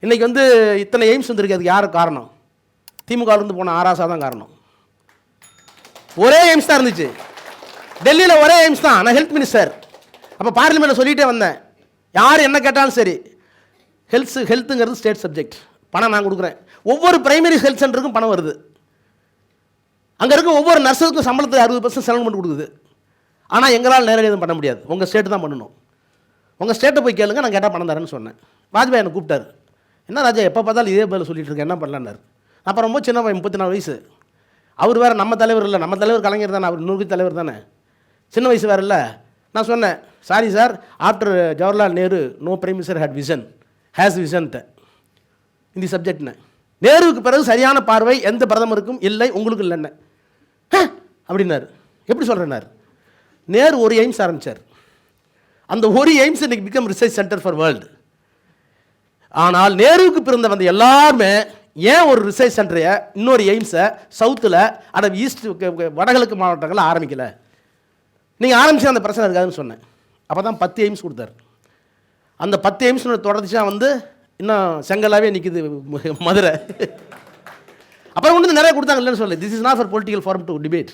இன்றைக்கி வந்து இத்தனை எய்ம்ஸ் வந்திருக்கு. அதுக்கு யார் காரணம்? திமுகலேருந்து போன ஆராசா தான் காரணம். ஒரே எய்ம்ஸ் தான் இருந்துச்சு டெல்லியில், ஒரே எய்ம்ஸ் தான். நான் ஹெல்த் மினிஸ்டர். அப்போ பார்லிமெண்ட்டில் சொல்லிகிட்டே வந்தேன், யார் என்ன கேட்டாலும் சரி, ஹெல்த்துங்கிறது ஸ்டேட் சப்ஜெக்ட், பணம் நான் கொடுக்குறேன். ஒவ்வொரு பிரைமரி ஹெல்த் சென்டருக்கும் பணம் வருது. அங்கே இருக்க ஒவ்வொரு நர்ஸுக்கும் சம்பளத்துக்கு 60% செலவுமெண்ட் கொடுக்குது. ஆனால் எங்களால் நேரடி எதுவும் பண்ண முடியாது, உங்கள் ஸ்டேட்டு தான் பண்ணணும். உங்கள் ஸ்டேட்டை போய் கேளுங்க, நான் கேட்டால் பணம் தரேன்னு சொன்னேன். வாஜ்பாய் என்னை கூப்பிட்டார். என்ன ராஜா எப்போ பார்த்தாலும் இதே பதில் சொல்லிட்டு இருக்கேன், என்ன பண்ணலான்னாரு. அப்புறம் ரொம்ப சின்ன 34 வயசு. அவர் வேறு நம்ம தலைவர் இல்லை, நம்ம தலைவர் கலைஞர் தானே, அவர் இன்னொரு தலைவர் தானே, சின்ன வயசு வேறு இல்லை. நான் சொன்னேன், sorry sir, after Jawaharlal Nehru no prime minister had vision, has விஷன்ட்டு இந்த சப்ஜெக்ட்னு. நேருவுக்கு பிறகு சரியான பார்வை எந்த பிரதமருக்கும் இல்லை, உங்களுக்கு இல்லைன்னு அப்படின்னாரு. எப்படி சொல்கிறேன்னாரு. நேரு ஒரு எய்ம்ஸ் ஆரம்பித்தார். அந்த ஒரு எய்ம்ஸ் இன்னைக்கு become research centre for world. ஆனால் நேருவுக்கு பிறந்த வந்த எல்லாருமே ஏன் ஒரு ரிசர்ச் சென்டரையை, இன்னொரு எய்ம்ஸை சவுத்தில் அட ஈஸ்ட் வடகிழக்கு மாவட்டங்களில் ஆரம்பிக்கலை? நீங்கள் ஆரம்பிச்சு அந்த பிரச்சனை இருக்காதுன்னு சொன்னேன். அப்போ தான் 10 எய்ம்ஸ் கொடுத்தாரு. அந்த 10 எய்ம்ஸ் தொடர்ச்சியாக வந்து இன்னும் செங்கலாகவே நிற்குது மதுரை. அப்புறம் கொண்டு நிறைய கொடுத்தாங்க, இல்லைன்னு சொல்லு. This is not for political forum to debate.